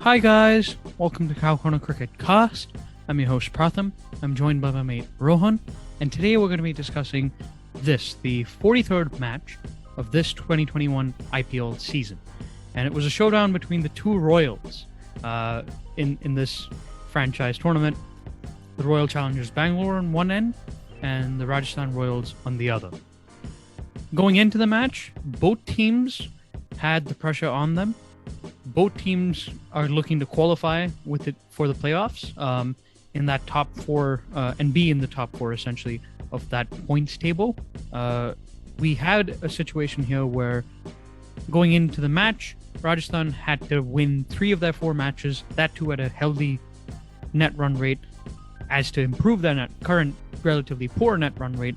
Hi guys, welcome to Cow Corner Cricket Cast. I'm your host Pratham. I'm joined by my mate Rohan, and today we're going to be discussing the 43rd match of this 2021 IPL season. And it was a showdown between the two Royals in this franchise tournament. The Royal Challengers Bangalore on one end and the Rajasthan Royals on the other. Going into the match, both teams had the pressure on them. Both teams are looking to qualify with it for the playoffs in that top four and be in the top four essentially of that points table. We had a situation here where going into the match, Rajasthan had to win 3 of their 4 matches, that too at a healthy net run rate, as to improve their current relatively poor net run rate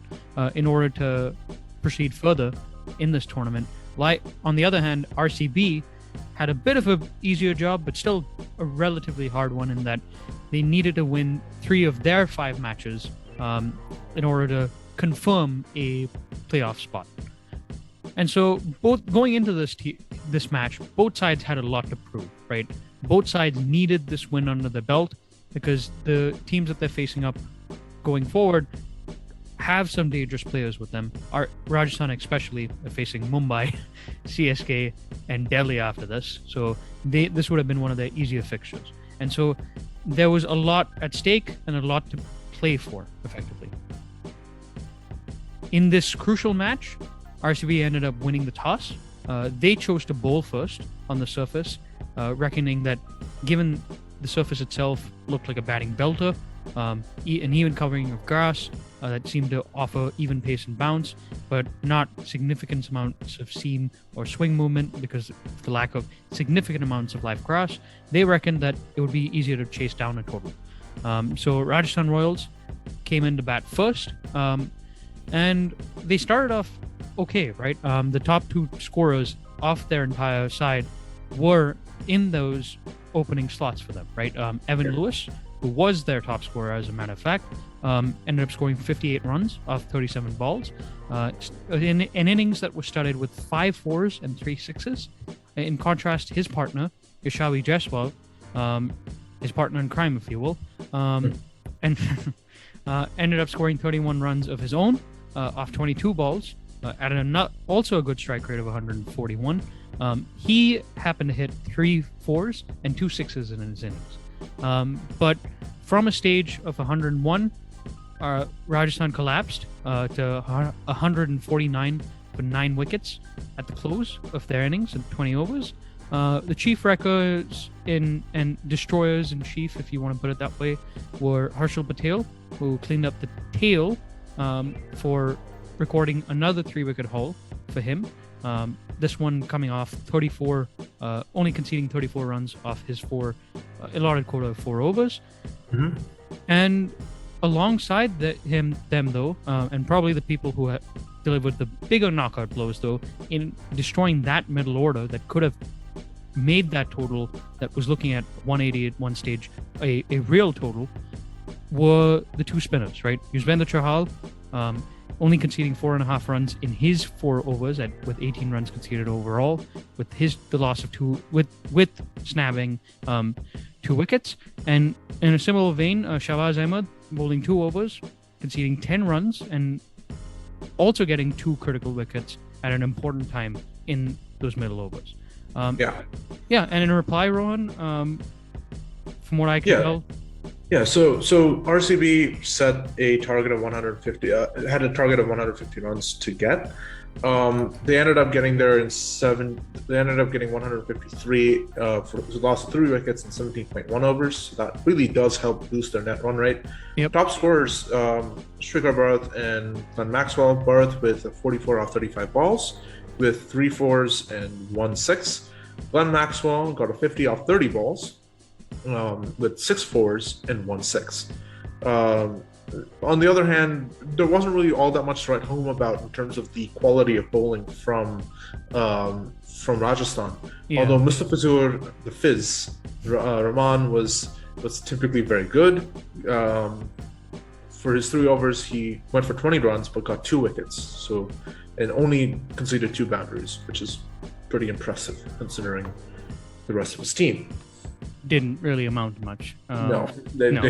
in order to proceed further in this tournament. On the other hand, RCB had a bit of an easier job, but still a relatively hard one in that they needed to win 3 of their 5 matches in order to confirm a playoff spot. And so, both going into this match, both sides had a lot to prove, right? Both sides needed this win under their belt because the teams that they're facing up going forward have some dangerous players with them. Rajasthan especially are facing Mumbai, CSK, and Delhi after this. So this would have been one of their easier fixtures. And so there was a lot at stake and a lot to play for, effectively. In this crucial match, RCB ended up winning the toss. They chose to bowl first on the surface, reckoning that given the surface itself looked like a batting belter, an even covering of grass that seemed to offer even pace and bounce, but not significant amounts of seam or swing movement because of the lack of significant amounts of live grass. They reckoned that it would be easier to chase down a total. So Rajasthan Royals came in to bat first, and they started off okay, right? The top 2 scorers off their entire side were in those opening slots for them, right? Evan Lewis, who was their top scorer as a matter of fact, ended up scoring 58 runs off 37 balls in an innings that was started with 5 fours and 3 sixes. In contrast, his partner, Yashavi Jaiswal, his partner in crime, if you will, and ended up scoring 31 runs of his own off 22 balls at also a good strike rate of 141. He happened to hit 3 fours and 2 sixes in his innings. But from a stage of 101, Rajasthan collapsed to 149 for 9 wickets at the close of their innings in 20 overs. The chief wreckers and destroyers in chief, if you want to put it that way, were Harshal Patel, who cleaned up the tail for recording another 3-wicket haul for him. This one coming off 34, only conceding 34 runs off his allotted quota of 4 overs. Mm-hmm. And alongside them though, and probably the people who have delivered the bigger knockout blows though, in destroying that middle order that could have made that total that was looking at 180 at one stage a real total, were the 2 spinners, right? Yuzvendra Chahal, only conceding 4.5 runs in his 4 overs with 18 runs conceded overall, with the loss of 2 with snapping 2 wickets. And in a similar vein, Shahbaz Ahmed bowling 2 overs, conceding 10 runs, and also getting 2 critical wickets at an important time in those middle overs. Yeah. And in reply, Rohan, from what I can tell. Yeah, so RCB set a target of 150, had a target of 150 runs to get. They ended up getting there in 7. They ended up getting 153 for the loss of 3 wickets and 17.1 overs. So that really does help boost their net run rate. Yep. Top scorers, Shrikar Bharat and Glenn Maxwell. Bharat with 44 off 35 balls, with 3 fours and 1 6. Glenn Maxwell got a 50 off 30 balls. With 6 fours and 1 6. On the other hand, there wasn't really all that much to write home about in terms of the quality of bowling from Rajasthan. Yeah. Although Mustafizur, the Fizz, Rahman was typically very good. For his 3 overs, he went for 20 runs but got 2 wickets. And only conceded 2 boundaries, which is pretty impressive considering the rest of his team. didn't really amount to much. No, no.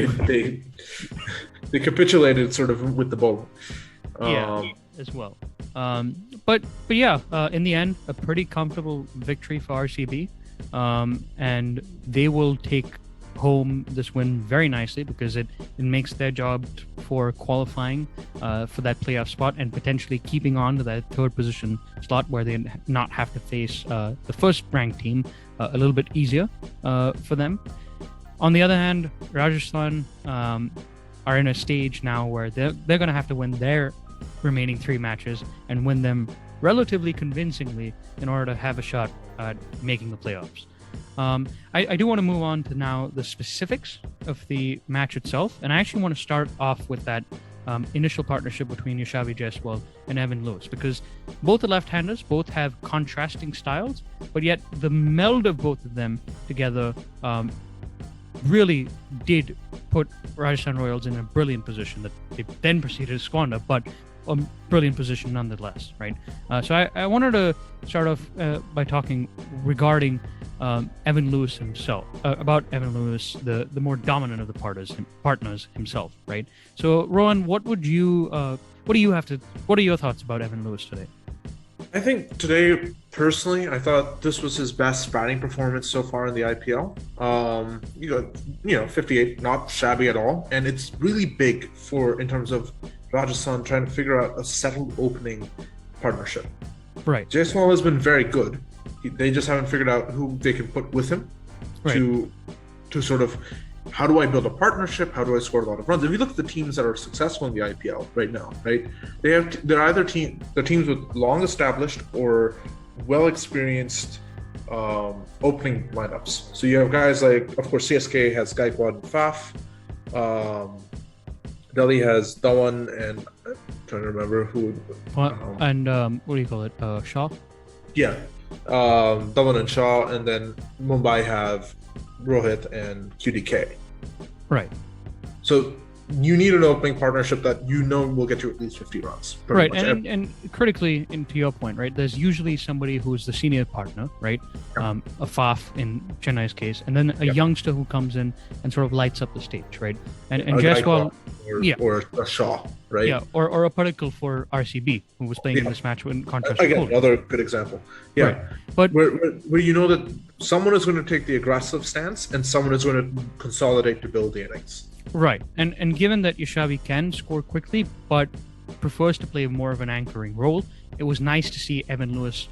they capitulated sort of with the bowling. As well. But yeah, in the end, a pretty comfortable victory for RCB, and they will take home this win very nicely because it makes their job for qualifying for that playoff spot and potentially keeping on to that third position slot where they not have to face the first ranked team a little bit easier for them. On the other hand, Rajasthan are in a stage now where they're going to have to win their remaining 3 matches and win them relatively convincingly in order to have a shot at making the playoffs. I do want to move on to now the specifics of the match itself, and I actually want to start off with that initial partnership between Yashavi Jaiswal and Evan Lewis, because both the left-handers both have contrasting styles, but yet the meld of both of them together really did put Rajasthan Royals in a brilliant position that they then proceeded to squander, but a brilliant position nonetheless, right? So I wanted to start off by talking regarding Evan Lewis himself, about Evan Lewis, the more dominant of the partners himself, right? So Rohan, what are your thoughts about Evan Lewis today? I think today, personally, I thought this was his best batting performance so far in the IPL. 58, not shabby at all, and it's really big in terms of Rajasthan trying to figure out a settled opening partnership. Right. Jaiswal has been very good. They just haven't figured out who they can put with him to sort of, how do I build a partnership? How do I score a lot of runs? If you look at the teams that are successful in the IPL right now, right, they're either teams with long established or well experienced opening lineups. So you have guys like, of course, CSK has Gaikwad and Faf. Delhi has Dhawan and I'm trying to remember who. And what do you call it? Shaw? Yeah. Dhawan and Shaw, and then Mumbai have Rohit and QDK. Right. So you need an opening partnership that will get you at least 50 runs. Right, and critically, to your point, right, there's usually somebody who's the senior partner, right? A Faf in Chennai's case, and then a youngster who comes in and sort of lights up the stage, right? And Jaiswal, or a Shaw, right? Yeah, or a particle for RCB who was playing in this match in contrast. Again, another good example. Yeah, right. But where you know that someone is going to take the aggressive stance and someone is going to consolidate to build the innings. Right, and given that Yashavi can score quickly but prefers to play more of an anchoring role, it was nice to see Evan Lewis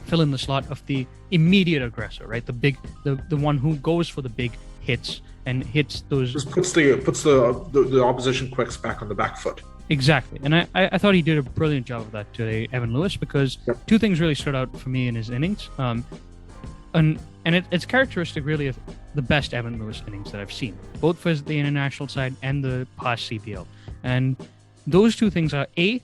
fill in the slot of the immediate aggressor, right? The one who goes for the big hits and hits those. Just puts the opposition quicks back on the back foot. Exactly, and I thought he did a brilliant job of that today, Evan Lewis, because two things really stood out for me in his innings. And it's characteristic really of the best Evan Lewis innings that I've seen, both for the international side and the past CPL. And those two things are A,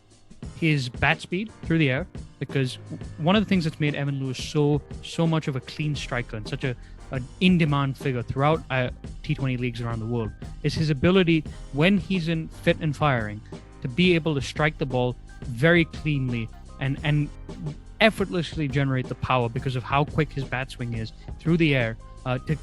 his bat speed through the air, because one of the things that's made Evan Lewis so much of a clean striker and such an in-demand figure throughout T20 leagues around the world is his ability, when he's in fit and firing, to be able to strike the ball very cleanly and effortlessly generate the power because of how quick his bat swing is through the air to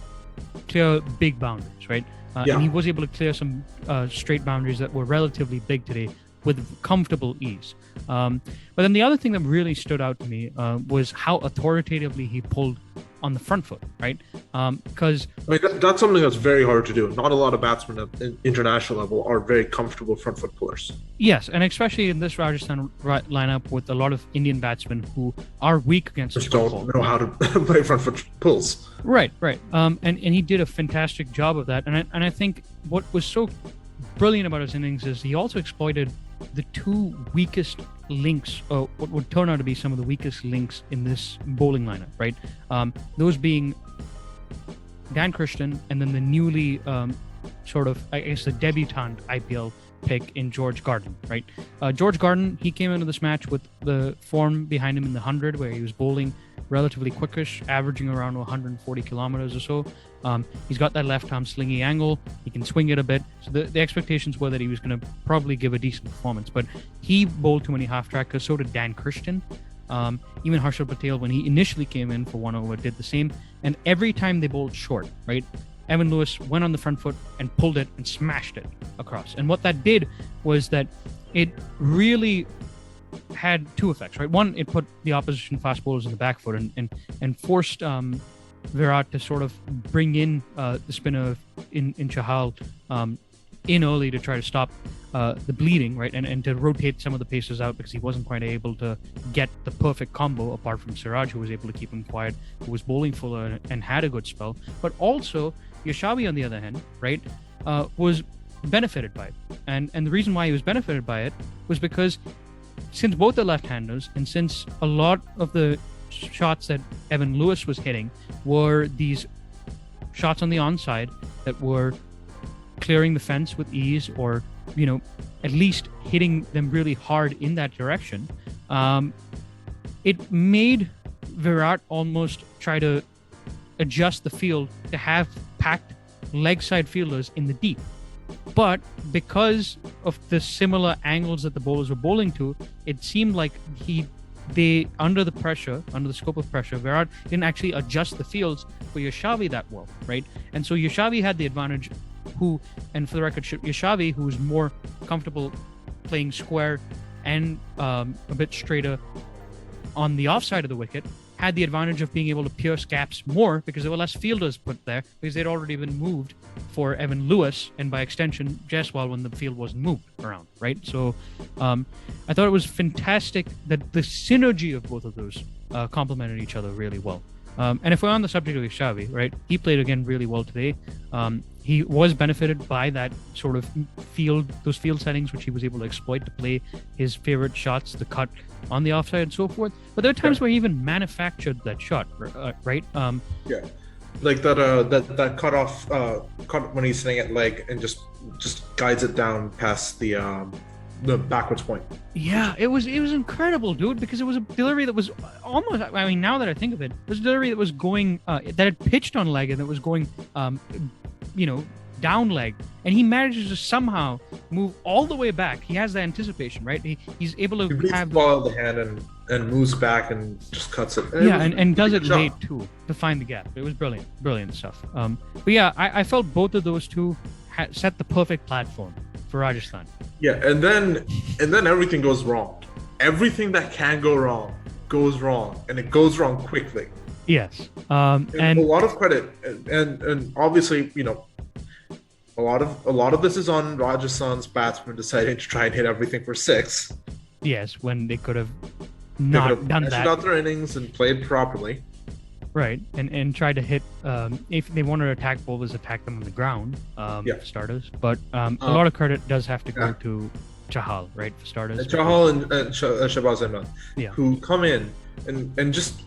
clear big boundaries, right? And he was able to clear some straight boundaries that were relatively big today with comfortable ease. But then the other thing that really stood out to me was how authoritatively he pulled on the front foot, right? Because that's something that's very hard to do. Not a lot of batsmen at international level are very comfortable front foot pullers. Yes, and especially in this Rajasthan lineup with a lot of Indian batsmen who are weak against just don't know how to play front foot pulls. Right. And he did a fantastic job of that. And I think what was so brilliant about his innings is he also exploited the two weakest links, or what would turn out to be some of the weakest links in this bowling lineup, right? Those being Dan Christian and then the newly the debutant IPL pick in George Garden, right? George Garden, he came into this match with the form behind him in the 100, where he was bowling relatively quickish, averaging around 140 kilometers or so. He's got that left-arm slingy angle. He can swing it a bit. So the expectations were that he was going to probably give a decent performance. But he bowled too many half-trackers. So did Dan Christian. Even Harshal Patel, when he initially came in for 1 over, did the same. And every time they bowled short, right, Evan Lewis went on the front foot and pulled it and smashed it across. And what that did was that it really had two effects, right? One, it put the opposition fast bowlers in the back foot and forced Virat to sort of bring in the spinner in Chahal in early to try to stop the bleeding, right? And to rotate some of the pacers out because he wasn't quite able to get the perfect combo apart from Siraj, who was able to keep him quiet, who was bowling fuller and had a good spell. But also, Yashavi, on the other hand, right, was benefited by it. And the reason why he was benefited by it was because since both are left-handers and since a lot of the shots that Evan Lewis was hitting were these shots on the onside that were clearing the fence with ease or, at least hitting them really hard in that direction, it made Virat almost try to adjust the field to have packed leg side fielders in the deep. But because of the similar angles that the bowlers were bowling to, it seemed like under the scope of pressure, Virat didn't actually adjust the fields for Yashavi that well, right? And so Yashavi had the advantage, and for the record, Yashavi, who was more comfortable playing square and a bit straighter on the offside of the wicket, had the advantage of being able to pierce gaps more because there were less fielders put there because they'd already been moved for Evan Lewis and by extension Jaiswal when the field wasn't moved around, right? So I thought it was fantastic that the synergy of both of those complemented each other really well. And if we're on the subject of Yashavi, right, he played again really well today. He was benefited by that sort of those field settings, which he was able to exploit to play his favorite shots, the cut on the offside and so forth. But there are times where he even manufactured that shot, right? Like that cut when he's sitting at leg and just guides it down past the backwards point. Yeah, it was incredible, dude, because it was a delivery that was almost, I mean, now that I think of it, it was a delivery that was going, that had pitched on leg and that was going, down leg, and he manages to somehow move all the way back. He has the anticipation, right? He's able to have the ball in the hand and moves back and just cuts it. And does it late too to find the gap. It was brilliant stuff. But yeah, I felt both of those two set the perfect platform for Rajasthan. Yeah, and then everything goes wrong. Everything that can go wrong goes wrong, and it goes wrong quickly. Yes, and a lot of credit, and obviously, a lot of this is on Rajasthan's batsmen deciding to try and hit everything for six. Yes, when they could have not done that. Out their innings and played properly. Right, and tried to hit. If they wanted to attack bowlers, attack them on the ground. For starters, but a lot of credit does have to go to Chahal, right, for starters. Chahal and Shahbaz Ahmed, who come in and just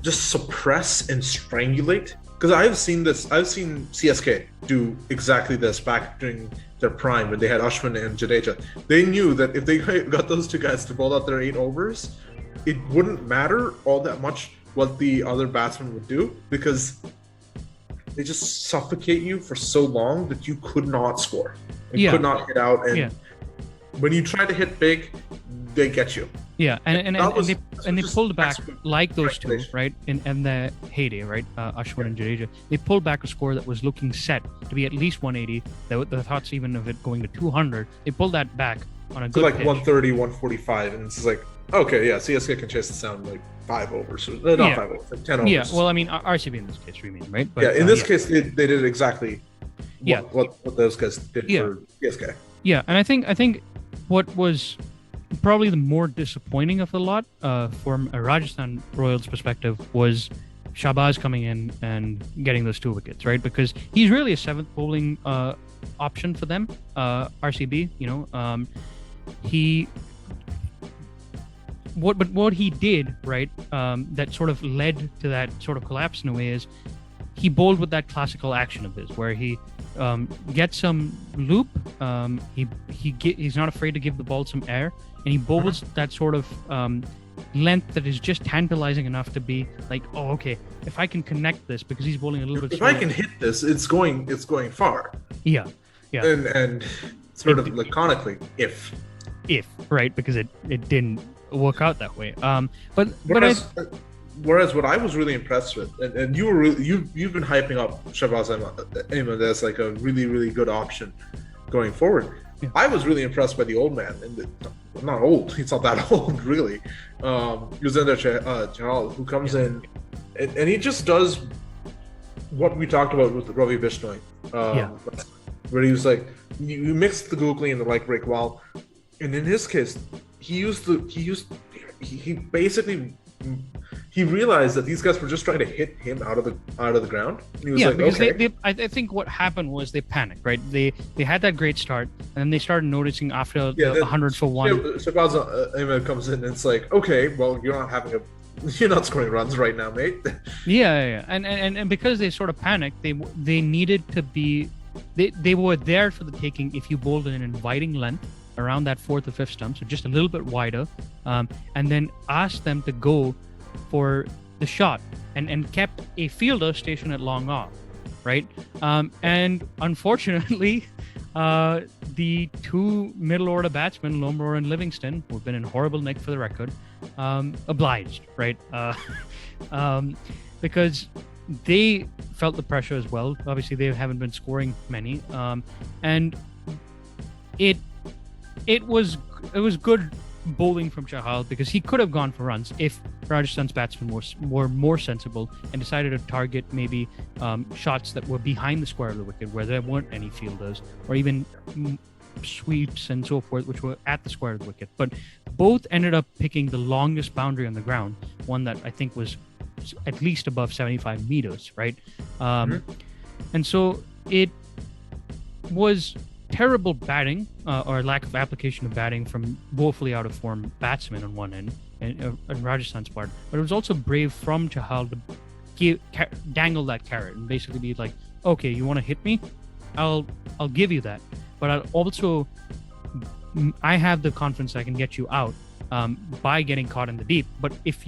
suppress and strangulate. Because I've seen CSK do exactly this back during their prime when they had Ashwin and Jadeja. They knew that if they got those two guys to bowl out their 8 overs, it wouldn't matter all that much what the other batsman would do because they just suffocate you for so long that you could not score. You could not hit out. And when you try to hit big, they get you. Yeah, and they pulled back like those two, right? In the heyday, right? Ashwin and Jadeja. They pulled back a score that was looking set to be at least 180. The thoughts even of it going to 200. They pulled that back on a good like pitch. 130, 145, and it's like, okay, yeah, CSK can chase this down like 5 overs. Not 5 overs, like 10 overs. Yeah, well, I mean, RCB in this case, we mean, right? But, in this case, they did exactly what those guys did for CSK. Yeah, and I think what was probably the more disappointing of the lot from a Rajasthan Royals perspective was Shahbaz coming in and getting those 2 wickets, right? Because he's really a 7th bowling option for them, RCB. What he did, right, that sort of led to that sort of collapse in a way is he bowled with that classical action of his where he gets some loop, he's not afraid to give the ball some air, and he bowls that sort of length that is just tantalizing enough to be like, oh, okay, if I can connect this, because he's bowling a little bit slower. If I can hit this, it's going far. Yeah. And sort of laconically, if right, because it didn't work out that way. But Whereas what I was really impressed with, and you've been hyping up Shahbaz Ahmed as like a really, really good option going forward. Yeah. I was really impressed by the old man, and not old. He's not that old, really. Yuzvendra Chahal, who comes in, and he just does what we talked about with Ravi Bishnoi, where he was like, you mix the googly and the leg break well, and in his case, he basically. He realized that these guys were just trying to hit him out of the ground. And he was like, because okay. I think what happened was they panicked, right? They had that great start, and then they started noticing after the 100 for one. Shahbaz Ahmed comes in, and it's like, okay, well, you're not scoring runs right now, mate. Yeah. And because they sort of panicked, they needed to be, they were there for the taking if you bowled an inviting length around that fourth or fifth stump, so just a little bit wider, and then asked them to go for the shot and kept a fielder stationed at long off, right? And unfortunately, the two middle order batsmen, Lomror and Livingston, who've been in horrible nick for the record, obliged, right? Because they felt the pressure as well. Obviously, they haven't been scoring many, and it was good bowling from Chahal because he could have gone for runs if Rajasthan's batsmen were more sensible and decided to target maybe shots that were behind the square of the wicket where there weren't any fielders, or even sweeps and so forth which were at the square of the wicket. But both ended up picking the longest boundary on the ground, one that I think was at least above 75 meters, right? And so it was terrible batting or lack of application of batting from woefully out of form batsmen on one end and Rajasthan's part, but it was also brave from Chahal to dangle that carrot and basically be like, okay, you want to hit me, I'll give you that, but I have the confidence I can get you out by getting caught in the deep. But if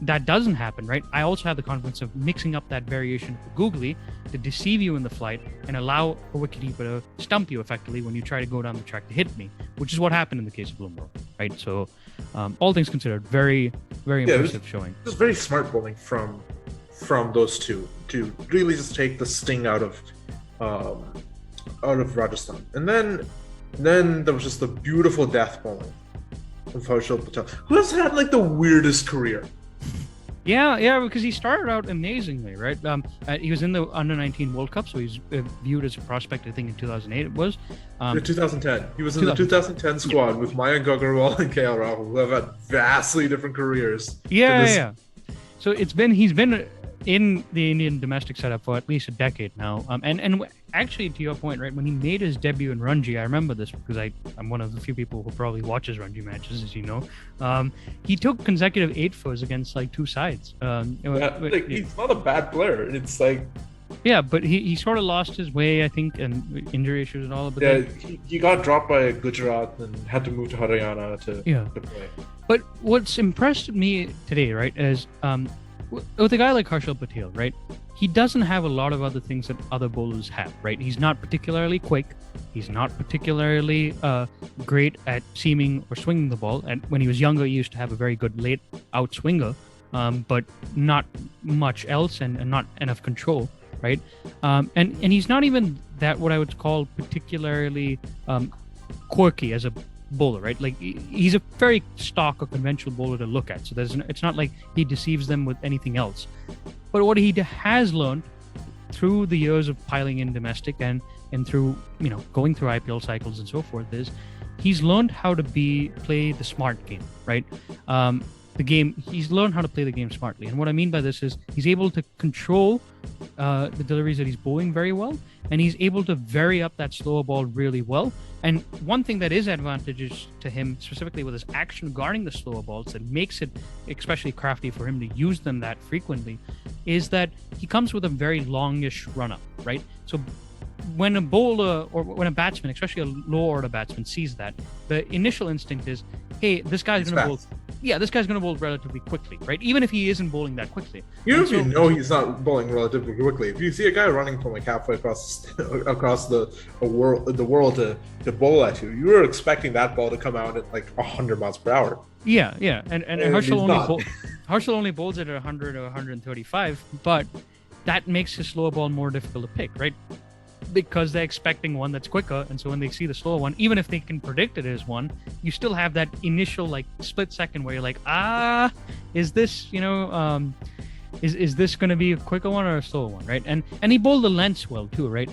that doesn't happen, right, I also have the confidence of mixing up that variation of the googly to deceive you in the flight and allow a wicketkeeper to stump you effectively when you try to go down the track to hit me, which is what happened in the case of Lomror, right? So all things considered, very, very impressive showing. It was very smart bowling from those two to really just take the sting out of Rajasthan. And then there was just the beautiful death bowling from Harshal Patel, who has had like the weirdest career. Yeah, because he started out amazingly, right? He was in the Under-19 World Cup, so he's viewed as a prospect, I think, in 2008 it was. 2010. He was in the 2010 squad with Mayank Agarwal and KL Rahul, who have had vastly different careers. Yeah. So he's been in the Indian domestic setup for at least a decade now. And actually, to your point, right, when he made his debut in Ranji, I remember this because I'm one of the few people who probably watches Ranji matches, as you know. He took consecutive 8-fours against like two sides. He's not a bad player. It's like... Yeah, but he sort of lost his way, I think, and injury issues and all. But he got dropped by Gujarat and had to move to Haryana to play. But what's impressed me today, right, is... with a guy like Harshal Patel, right, he doesn't have a lot of other things that other bowlers have, right? He's not particularly quick. He's not particularly great at seaming or swinging the ball. And when he was younger, he used to have a very good late out swinger, but not much else and not enough control, right? And he's not even that what I would call particularly quirky as a bowler, right? Like he's a very stock or conventional bowler to look at, so it's not like he deceives them with anything else. But what he has learned through the years of piling in domestic and through going through IPL cycles and so forth is he's learned how to play the smart game, right? He's learned how to play the game smartly, and what I mean by this is he's able to control the deliveries that he's bowling very well, and he's able to vary up that slower ball really well. And one thing that is advantageous to him, specifically with his action guarding the slower balls, that makes it especially crafty for him to use them that frequently, is that he comes with a very longish run-up, right? So when a bowler or when a batsman, especially a low order batsman, sees that, the initial instinct is, hey, this guy's going to bowl yeah, this guy's going to bowl relatively quickly, right? Even if he isn't bowling that quickly. You know he's not bowling relatively quickly. If you see a guy running from like halfway across the world to bowl at you, you're expecting that ball to come out at like 100 miles per hour. Yeah. And Harshal only bowls it at 100 or 135, but that makes his slower ball more difficult to pick, right? Because they're expecting one that's quicker, and so when they see the slower one, even if they can predict it as one, you still have that initial like split second where you're like, is this is this going to be a quicker one or a slower one, right? And he bowled the lengths well too, right?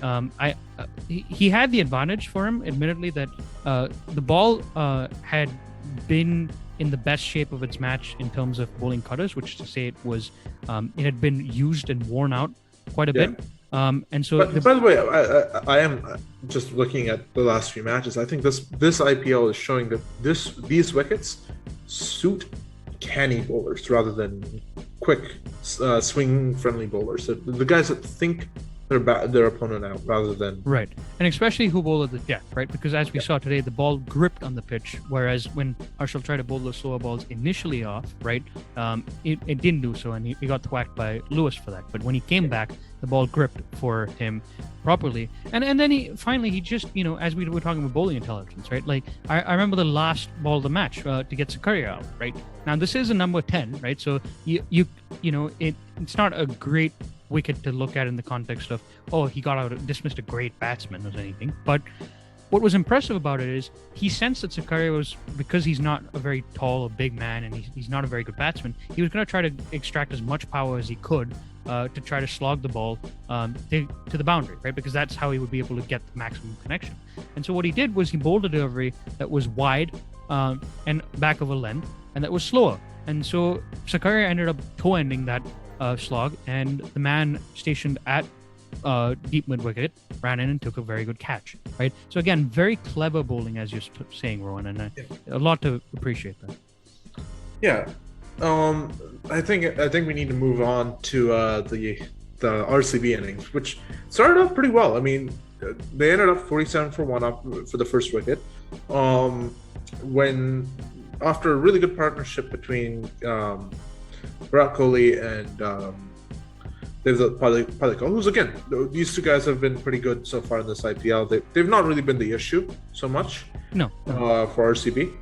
He had the advantage for him, admittedly, that the ball had been in the best shape of its match in terms of bowling cutters, which is to say it had been used and worn out quite a bit. And so, by the way, I am just looking at the last few matches. I think this IPL is showing that these wickets suit canny bowlers rather than quick swing friendly bowlers. So the guys that think their opponent out rather than right, and especially who bowl at the depth, right? Because as we saw today, the ball gripped on the pitch, whereas when Harshal tried to bowl those slower balls initially off, right, it didn't do so, and he got thwacked by Lewis for that. But when he came back, the ball gripped for him properly, and then he just, as we were talking about bowling intelligence, right? Like I remember the last ball of the match to get Zakaria out, right? Now this is a number 10, right? So it's not a great wicket to look at in the context of, he got out, dismissed a great batsman or anything. But what was impressive about it is he sensed that Zakaria was, because he's not a very tall or big man and he's not a very good batsman, he was going to try to extract as much power as he could to try to slog the ball to the boundary, right? Because that's how he would be able to get the maximum connection. And so what he did was he bowled a delivery that was wide and back of a length, and that was slower. And so Zakaria ended up toe-ending that slog, and the man stationed at deep mid wicket ran in and took a very good catch, right? So again, very clever bowling, as you're saying, Rowan, and a lot to appreciate that. Yeah, I think we need to move on to the RCB innings, which started off pretty well. I mean, they ended up 47 for 1 up for the first wicket. When after a really good partnership between Virat Kohli and David Palika, who's again, these two guys have been pretty good so far in this IPL. They've not really been the issue so much. No. For RCB,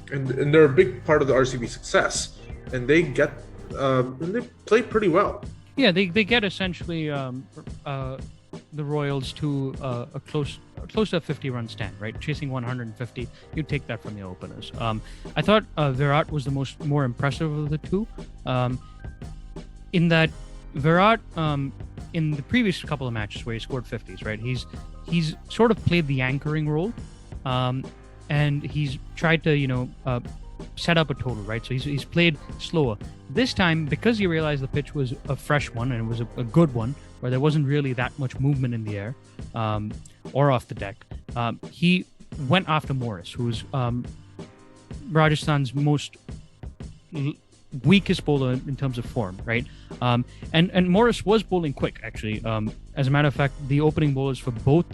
and they're a big part of the RCB success, and they play pretty well. Yeah, they get essentially the Royals to a close to a 50-run stand, right? Chasing 150, you take that from the openers. I thought Virat was the more impressive of the two, in that Virat, in the previous couple of matches where he scored 50s, right? He's sort of played the anchoring role, and he's tried to set up a total, right? So he's played slower. This time, because he realized the pitch was a fresh one and it was a good one, where there wasn't really that much movement in the air or off the deck, he went after Morris, who's Rajasthan's most weakest bowler in terms of form, right? And Morris was bowling quick, actually. As a matter of fact, the opening bowlers for both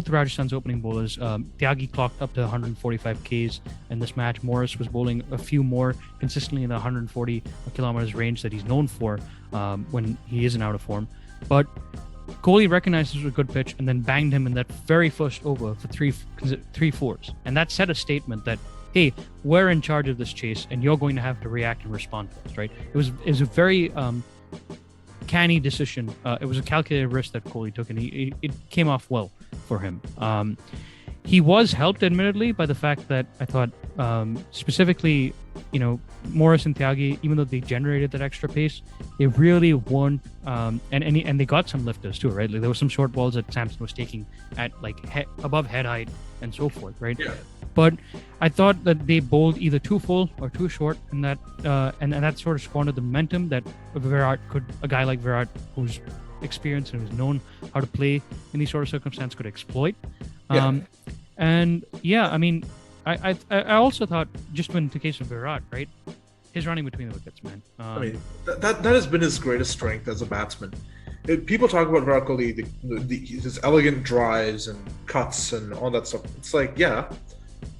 Rajasthan's opening bowlers, Tyagi clocked up to 145 Ks in this match. Morris was bowling a few more consistently in the 140 kilometers range that he's known for when he isn't out of form. But Kohli recognized this was a good pitch and then banged him in that very first over for three fours. And that set a statement that, hey, we're in charge of this chase and you're going to have to react and respond to us, right? It was a very canny decision. It was a calculated risk that Kohli took, and it came off well for him. He was helped, admittedly, by the fact that I thought specifically, Morris and Tyagi, even though they generated that extra pace, they really weren't, and they got some lifters too, right? Like there were some short balls that Samson was taking at above head height and so forth, right? Yeah. But I thought that they bowled either too full or too short, and that sort of spawned the momentum that a guy like Virat, who's experienced and who's known how to play in these sort of circumstances, could exploit. Yeah. And yeah, I mean, I also thought, just in the case of Virat, right, his running between the wickets, man. I mean, that has been his greatest strength as a batsman. People talk about Virat Kohli, his elegant drives and cuts and all that stuff. It's like, yeah,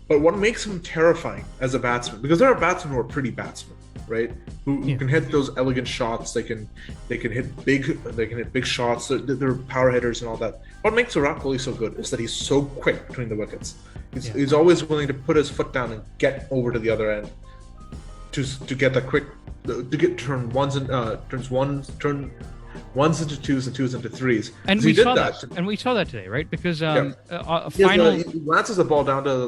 But what makes him terrifying as a batsman, because there are batsmen who are pretty batsmen, right? Who can hit those elegant shots. They can hit big shots. They're power hitters and all that. What makes Virat Kohli so good is that he's so quick between the wickets. He's always willing to put his foot down and get over to the other end to get that quick turn ones into twos and twos into threes. And we saw that. And we saw that today, right? Because he lances the ball down to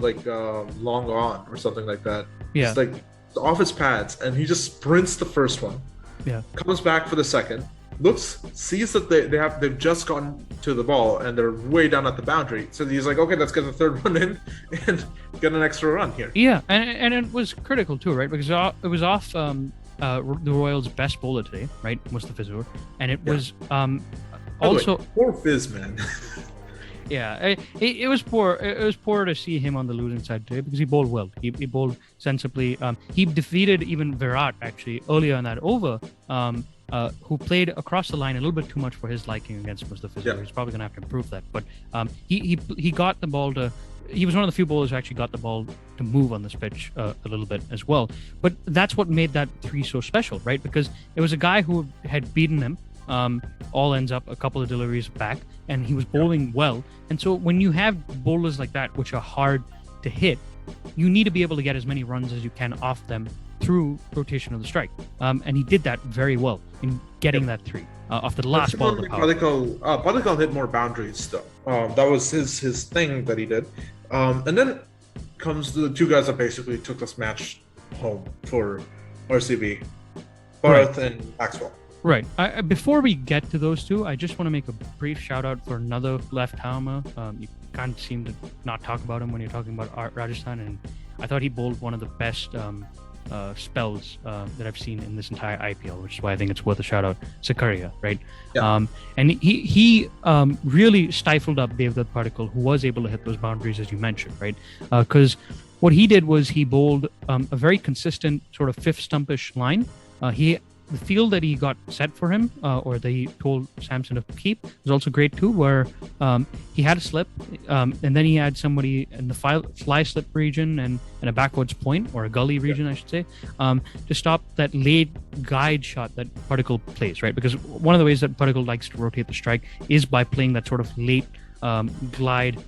long on or something like that. Yeah. It's like off his pads, and he just sprints the first one. Yeah. Comes back for the second. Looks, sees that they've just gotten to the ball and they're way down at the boundary. So he's like, okay, let's get the third one in and get an extra run here. Yeah, and it was critical too, right? Because it was off the Royals' best bowler today, right? Mustafizur, and it was also poor Fizz, man. Yeah, it was poor. It was poor to see him on the losing side today because he bowled well. He bowled sensibly. He defeated even Virat actually earlier in that over. Who played across the line a little bit too much for his liking against Mustafizur. Yeah. He's probably going to have to improve that. But he got the ball to. He was one of the few bowlers who actually got the ball to move on this pitch a little bit as well. But that's what made that three so special, right? Because it was a guy who had beaten him. All ends up a couple of deliveries back, and he was bowling well. And so when you have bowlers like that, which are hard to hit, you need to be able to get as many runs as you can off them through rotation of the strike. And he did that very well in getting that three off the last ball. Padikal hit more boundaries though. That was his thing that he did. And then comes the two guys that basically took this match home for RCB, Bharat and Maxwell. Right. Before we get to those two, I just want to make a brief shout out for another left-hander. You can't seem to not talk about him when you're talking about Rajasthan, and I thought he bowled one of the best spells that I've seen in this entire IPL, which is why I think it's worth a shout out. Zakaria, right? Yeah. And he really stifled up Devdutt Padikkal, who was able to hit those boundaries as you mentioned, right? Because what he did was he bowled a very consistent sort of fifth stumpish line. The field that he got set for him, or that he told Samson to keep, was also great too, where he had a slip, and then he had somebody in the fly slip region and a backwards point, or a gully region, I should say, to stop that late guide shot that Padikkal plays, right? Because one of the ways that Padikkal likes to rotate the strike is by playing that sort of late glide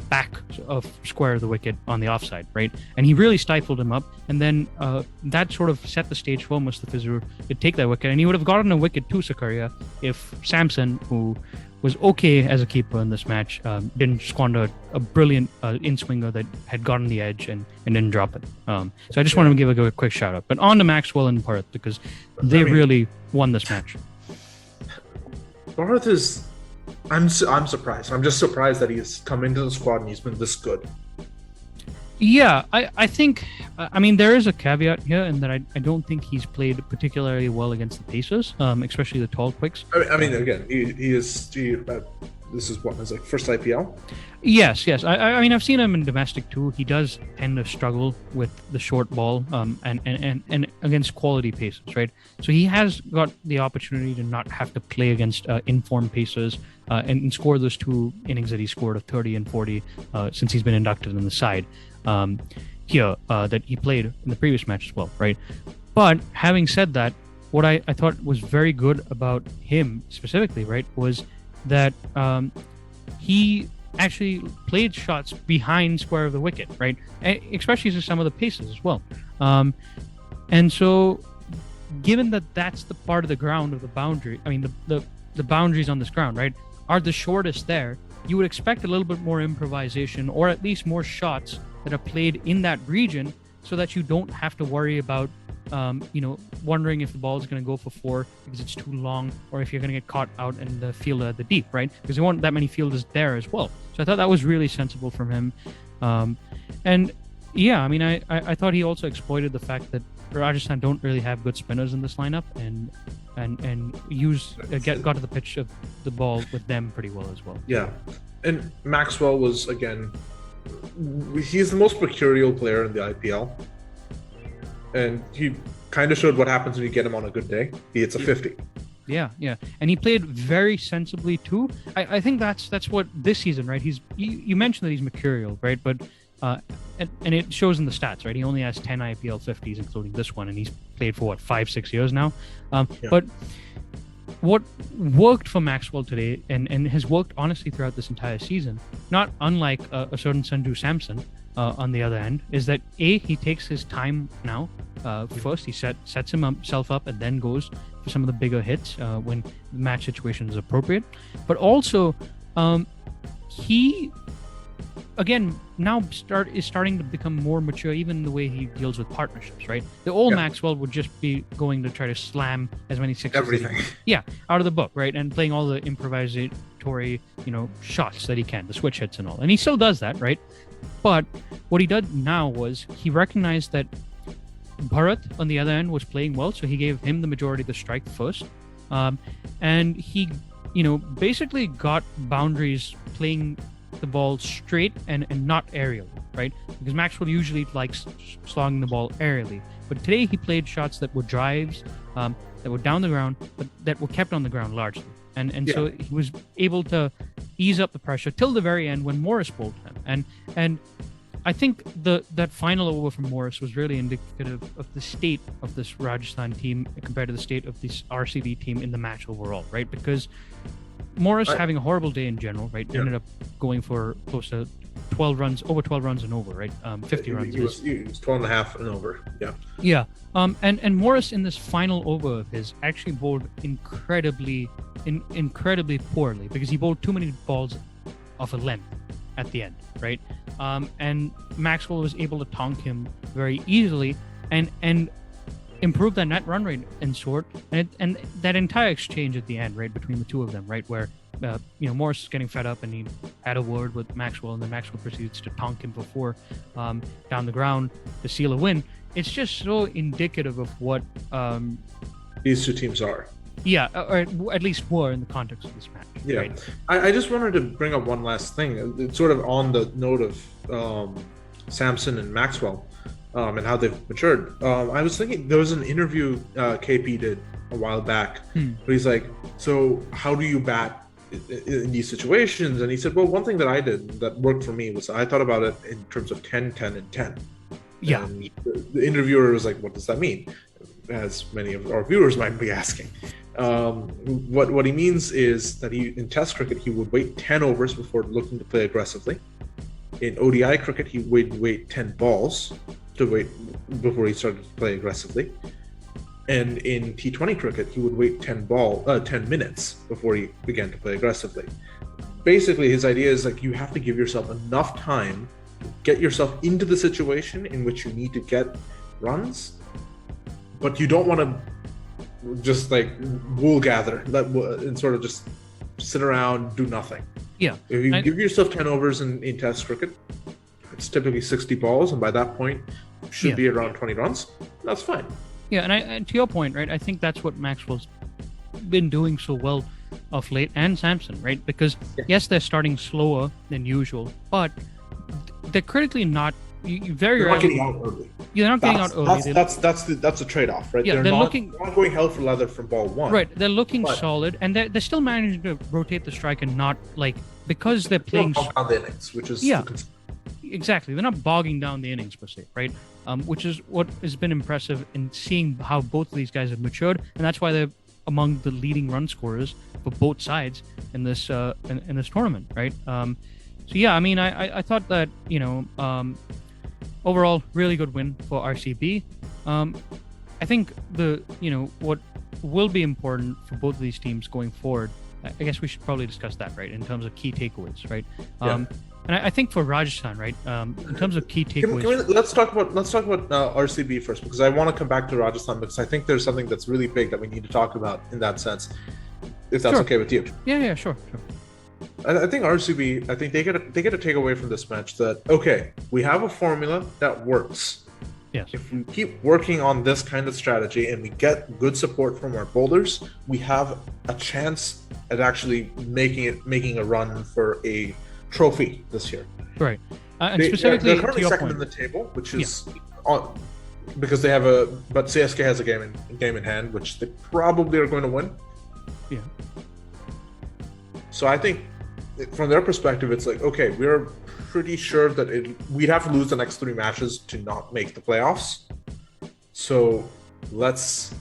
back of square of the wicket on the offside, right? And he really stifled him up, and then that sort of set the stage for Mustafizur to take that wicket, and he would have gotten a wicket to Zakaria if Samson, who was okay as a keeper in this match, didn't squander a brilliant in-swinger that had gotten the edge and didn't drop it. So I just wanted to give a quick shout out. But on to Maxwell and Bharat, because they really won this match. Bharat is... I'm surprised. I'm just surprised that he's come into the squad and he's been this good. Yeah, I think, I mean, there is a caveat here in that I don't think he's played particularly well against the Pacers, especially the tall quicks. I mean, again, this is what, his first IPL? Yes. I mean, I've seen him in domestic too. He does tend to struggle with the short ball and against quality Pacers, right? So he has got the opportunity to not have to play against informed Pacers and score those two innings that he scored of 30 and 40 since he's been inducted in the side here that he played in the previous match as well, right? But having said that, what I thought was very good about him specifically, right, was that he actually played shots behind square of the wicket, right? Especially to some of the paces as well. And so, given that that's the part of the ground of the boundary, I mean, the boundaries on this ground, right, are the shortest there, you would expect a little bit more improvisation, or at least more shots that are played in that region, so that you don't have to worry about wondering if the ball is going to go for four because it's too long, or if you're going to get caught out in the field at the deep, right? Because there weren't that many fielders there as well. So I thought that was really sensible from him. And yeah, I mean, I thought he also exploited the fact that Rajasthan don't really have good spinners in this lineup, and got to the pitch of the ball with them pretty well as well. Yeah, and Maxwell was, again, he's the most mercurial player in the IPL. And he kind of showed what happens when you get him on a good day. He hits a 50. Yeah. And he played very sensibly too. I think that's what this season, right? You mentioned that he's mercurial, right? But And it shows in the stats, right? He only has 10 IPL 50s, including this one, and he's played for what, 5-6 years now. But what worked for Maxwell today, and has worked honestly throughout this entire season, not unlike a certain Sanju Samson on the other end, is that he takes his time now. First, he sets himself up and then goes for some of the bigger hits when the match situation is appropriate. But also, he again now is starting to become more mature, even the way he deals with partnerships, right? The old Maxwell would just be going to try to slam as many sixes out of the book, right? And playing all the improvisatory, shots that he can, the switch hits and all. And he still does that, right? But what he did now was he recognized that Bharat on the other end was playing well, so he gave him the majority of the strike first. And he, basically got boundaries playing the ball straight and not aerial, right? Because Maxwell usually likes slogging the ball aerially. But today he played shots that were drives, that were down the ground, but that were kept on the ground largely. And so he was able to ease up the pressure till the very end when Morris bowled him. And I think that final over from Morris was really indicative of the state of this Rajasthan team compared to the state of this RCB team in the match overall, right? Because Morris having a horrible day in general, right? Ended up going for close to 12 runs and over, right? 50 runs. He was 12 and a half and over. Yeah. Yeah. And Morris in this final over of his actually bowled incredibly poorly because he bowled too many balls off a length at the end, right? And Maxwell was able to tonk him very easily and improve that net run rate and sort. And that entire exchange at the end, right, between the two of them, right, where Morris is getting fed up and he had a word with Maxwell, and then Maxwell proceeds to tonk him for four down the ground to seal a win. It's just so indicative of what these two teams are. Yeah, or at least were in the context of this match. Yeah, right? I just wanted to bring up one last thing. It's sort of on the note of Samson and Maxwell and how they've matured. I was thinking there was an interview KP did a while back where he's like, so how do you bat in these situations? And he said, well, one thing that I did that worked for me was I thought about it in terms of 10, 10, and 10. Yeah. And the interviewer was like, what does that mean? As many of our viewers might be asking. What he means is that in Test cricket, he would wait 10 overs before looking to play aggressively. In ODI cricket, he would wait 10 balls before he started to play aggressively. And in T20 cricket, he would wait 10 minutes before he began to play aggressively. Basically, his idea is like you have to give yourself enough time to get yourself into the situation in which you need to get runs, but you don't want to just like wool gather and sort of just sit around, do nothing. Yeah. If you give yourself 10 overs in Test cricket, it's typically 60 balls, and by that point, you should be around 20 runs. That's fine. Yeah, and to your point, right, I think that's what Maxwell's been doing so well of late, and Samson, right? Because yes, they're starting slower than usual, but they're critically not. They're not getting out early. They're not getting out early. That's the trade-off, right? Yeah, they're not going hell for leather from ball one. Right, they're looking solid, and they're still managing to rotate the strike and not because they're playing down the innings, which is exactly. They're not bogging down the innings per se, right? Which is what has been impressive in seeing how both of these guys have matured, and that's why they're among the leading run scorers for both sides in this in this tournament, right? So yeah, I mean, I thought that overall really good win for RCB. I think what will be important for both of these teams going forward. I guess we should probably discuss that, right? In terms of key takeaways, right? And I think for Rajasthan, right, in terms of key takeaways, let's talk about RCB first, because I want to come back to Rajasthan because I think there's something that's really big that we need to talk about in that sense, if that's okay with you. Yeah, sure. I think RCB, they get a takeaway from this match that we have a formula that works. Yes. If we keep working on this kind of strategy and we get good support from our bowlers, we have a chance at actually making a run for a trophy this year. Right. And specifically, they're currently second in the table, which is because they have but CSK has a game in hand, which they probably are going to win. Yeah. So I think from their perspective, it's like, we're pretty sure that we'd have to lose the next 3 matches to not make the playoffs. So let's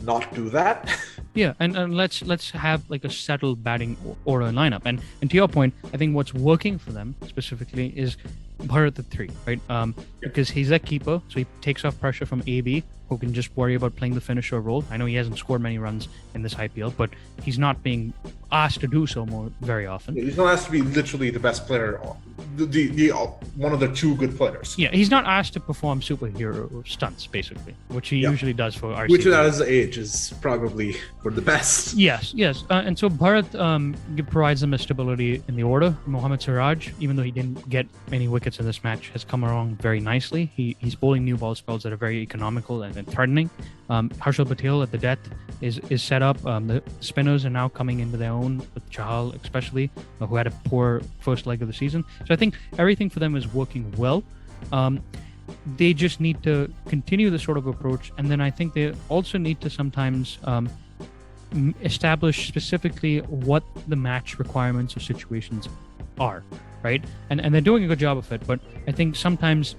not do that. Yeah, and let's have like a settled batting order and lineup. And to your point, I think what's working for them specifically is Bharat at 3, right? Because he's a keeper, so he takes off pressure from AB, who can just worry about playing the finisher role. I know he hasn't scored many runs in this IPL, but he's not being asked to do so very often. He's not asked to be literally the best player, the one of the 2 good players. Yeah, he's not asked to perform superhero stunts, basically, which he usually does for Rcb. Which at his age is probably for the best. Yes. And so Bharat provides them a stability in the order. Mohammad Siraj, even though he didn't get any wickets in this match, has come along very nicely. He's bowling new ball spells that are very economical and threatening. Harshal Patel at the death is set up. The spinners are now coming into their own, with Chahal especially, who had a poor first leg of the season. So I think everything for them is working well. They just need to continue this sort of approach, and then I think they also need to sometimes establish specifically what the match requirements or situations are, right? And they're doing a good job of it, but I think sometimes,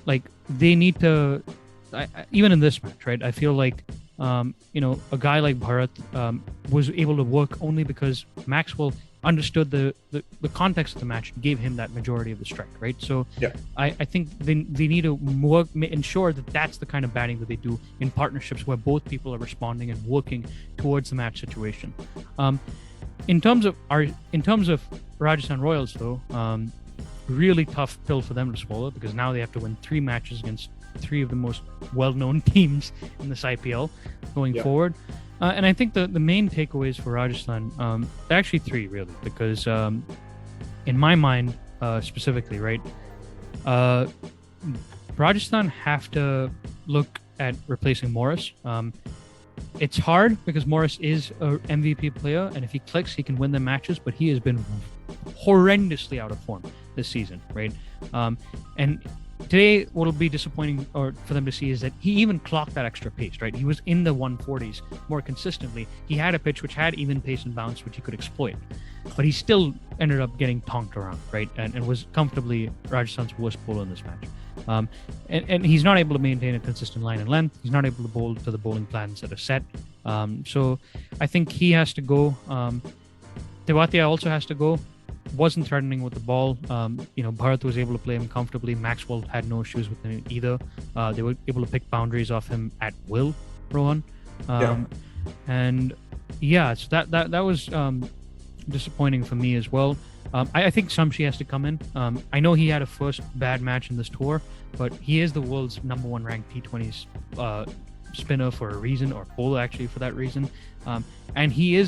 like they need to, even in this match, right? I feel like, a guy like Bharat was able to work only because Maxwell understood the context of the match and gave him that majority of the strike, right? So I think they need to ensure that that's the kind of batting that they do in partnerships where both people are responding and working towards the match situation. In terms of Rajasthan Royals, though, really tough pill for them to swallow, because now they have to win 3 matches against 3 of the most well-known teams in this IPL going forward. And I think the main takeaways for Rajasthan, they're actually 3 really, because in my mind specifically, right, Rajasthan have to look at replacing Morris. It's hard because Morris is a MVP player, and if he clicks, he can win the matches, but he has been horrendously out of form this season, right? And today, what will be disappointing for them to see is that he even clocked that extra pace, right? He was in the 140s more consistently. He had a pitch which had even pace and bounce, which he could exploit. But he still ended up getting tonked around, right? And was comfortably Rajasthan's worst bowler in this match. And he's not able to maintain a consistent line and length. He's not able to bowl to the bowling plans that are set. So I think he has to go. Tewatia also has to go. Wasn't threatening with the ball. Bharat was able to play him comfortably. Maxwell had no issues with him either. They were able to pick boundaries off him at will, Rohan. And so that was disappointing for me as well. I think Samshi has to come in. I know he had a first bad match in this tour, but he is the world's number 1 ranked T20s spinner for a reason, or bowler actually for that reason. And he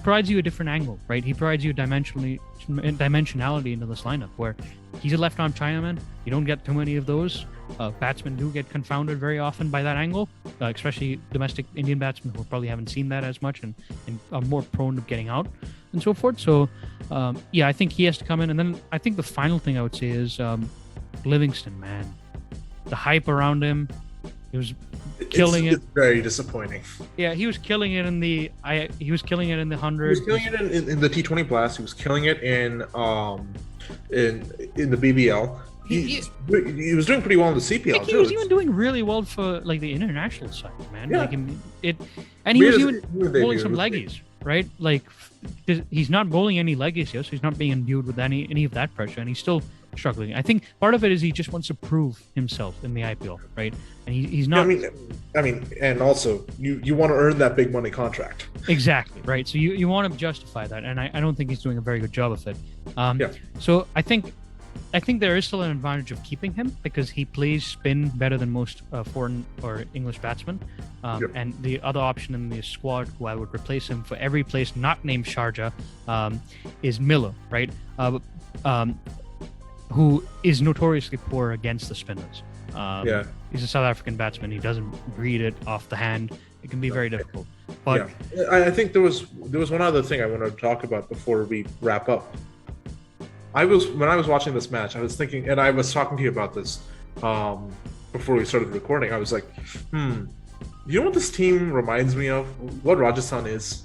provides you a different angle, right? He provides you dimensionality into this lineup, where he's a left-arm Chinaman. You don't get too many of those. Batsmen do get confounded very often by that angle, especially domestic Indian batsmen who probably haven't seen that as much and are more prone to getting out and so forth. So, I think he has to come in. And then I think the final thing I would say is Livingston, man. The hype around him, he was killing it. It's very disappointing. Yeah, he was killing it in the 100. He was killing it in the T20 Blast. He was killing it in the BBL. He was doing pretty well in the CPL too. He was even doing really well for like the international side, man. Yeah. And he was even bowling some leggies, right? Like he's not bowling any leggies here, so he's not being imbued with any of that pressure, and he's still struggling. I think part of it is he just wants to prove himself in the IPL, right? And he's not. I mean, and also you want to earn that big money contract. Exactly, right. So you want to justify that, and I don't think he's doing a very good job of it. So I think there is still an advantage of keeping him because he plays spin better than most foreign or English batsmen. And the other option in the squad who I would replace him for every place not named Sharjah is Miller, right? Who is notoriously poor against the spinners. He's a South African batsman. He doesn't read it off the hand. It can be very difficult. But I think there was one other thing I wanted to talk about before we wrap up. When I was watching this match, I was thinking, and I was talking to you about this before we started recording. I was like, you know what this team reminds me of? What Rajasthan is?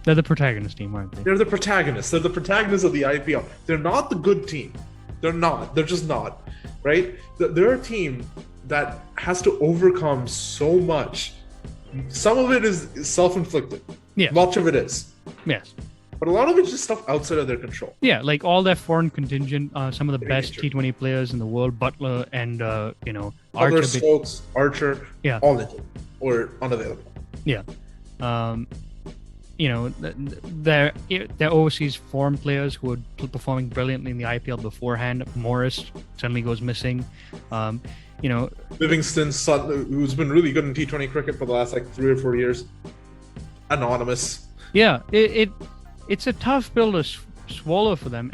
They're the protagonist team, aren't they? They're the protagonists. They're the protagonists of the IPL. They're not the good team. They're not. They're just not. Right? They're a team that has to overcome so much. Some of it is self-inflicted. Yes. Much of it is. Yes. But a lot of it's just stuff outside of their control. Yeah, like all their foreign contingent, some of the best T20 players in the world, Butler and, Archer. Stokes, Archer, yeah, all injured or unavailable. Yeah. Their overseas foreign players who were performing brilliantly in the IPL beforehand. Morris suddenly goes missing. Livingston, who's been really good in T20 cricket for the last 3 or 4 years, anonymous. Yeah, it's a tough pill to swallow for them,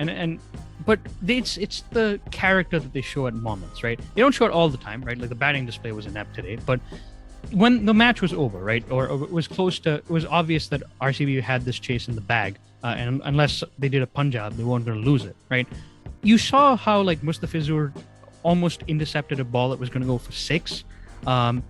but it's the character that they show at moments, right? They don't show it all the time, right? Like the batting display was inept today, but when the match was over, right, or it was close to, it was obvious that RCB had this chase in the bag, and unless they did a Punjab, they weren't going to lose it, right? You saw how Mustafizur almost intercepted a ball that was going to go for 6, and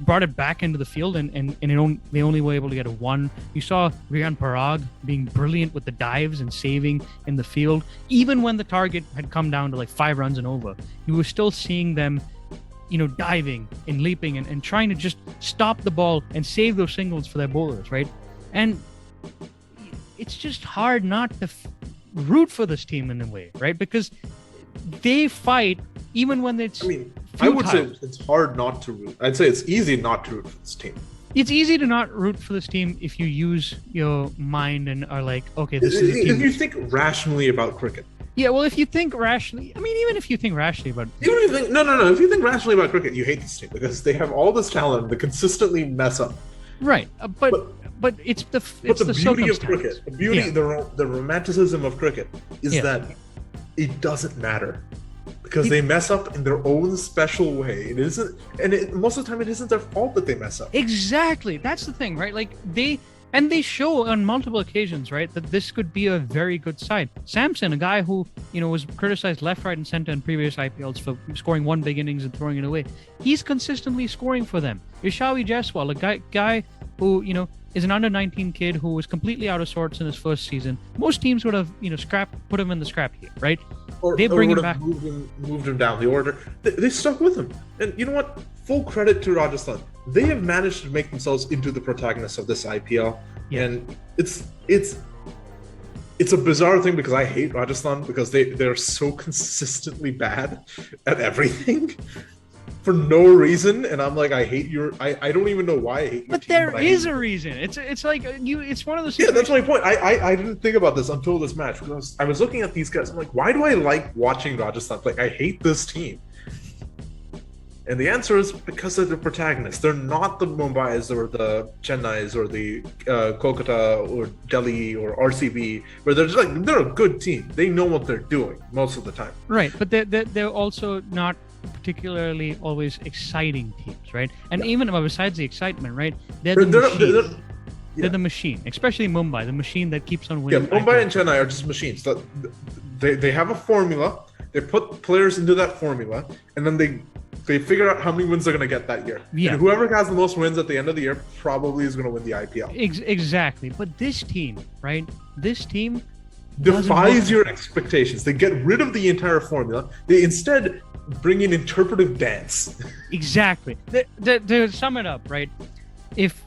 brought it back into the field, and they only were able to get a 1. You saw Riyan Parag being brilliant with the dives and saving in the field, even when the target had come down to 5 runs and over. You were still seeing them diving and leaping and trying to just stop the ball and save those singles for their bowlers, right? And it's just hard not to root for this team in a way, right? Because they fight even when it's I would say it's hard not to root. I'd say it's easy not to root for this team. It's easy to not root for this team if you use your mind and are like, okay, this is a team. If you think rationally about cricket. Yeah, well, if you think rationally, even if you think rationally about... If you think rationally about cricket, you hate this team because they have all this talent that consistently mess up. Right, but it's the beauty of cricket, the romanticism of cricket is that it doesn't matter because they mess up in their own special way. It isn't, and most of the time, it isn't their fault that they mess up. Exactly, that's the thing, right? They show on multiple occasions, right, that this could be a very good side. Samson, a guy who, was criticized left, right, and center in previous IPLs for scoring 1 big innings and throwing it away, he's consistently scoring for them. Yashavi Jaiswal, a guy who, is an under-19 kid who was completely out of sorts in his first season. Most teams would have, put him in the scrap heap, right? They bring him back, moved him down the order. They stuck with him, and you know what? Full credit to Rajasthan. They have managed to make themselves into the protagonists of this IPL, and it's a bizarre thing because I hate Rajasthan because they're so consistently bad at everything. For no reason, and I'm like, I hate your. I don't even know why I hate your but team. There is a reason. It's like you. It's one of those. Yeah, that's my point. I didn't think about this until this match because I was looking at these guys. I'm like, why do I like watching Rajasthan? Like, I hate this team. And the answer is because they're the protagonists. They're not the Mumbais or the Chennais or the Kolkata or Delhi or RCB, where they're just they're a good team. They know what they're doing most of the time. Right, but they're also not particularly always exciting teams, right? And even besides the excitement, right? They're the machine, especially Mumbai, the machine that keeps on winning. Yeah, Mumbai and Chennai are just machines. They have a formula. They put players into that formula, and then they figure out how many wins they're going to get that year. Yeah. And whoever has the most wins at the end of the year probably is going to win the IPL. Exactly. But this team, right? This team defies your expectations. They get rid of the entire formula. They instead bring in interpretive dance. Exactly. To sum it up, right? If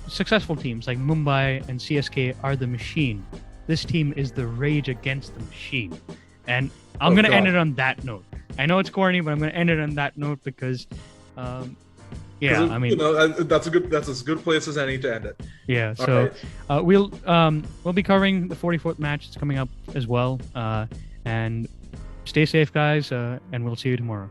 successful teams like Mumbai and CSK are the machine, this team is the rage against the machine. And I'm going to end it on that note. I know it's corny, but I'm going to end it on that note because, that's as good place as any to end it. Yeah. So we'll be covering the 44th match. It's coming up as well. And stay safe, guys, and we'll see you tomorrow.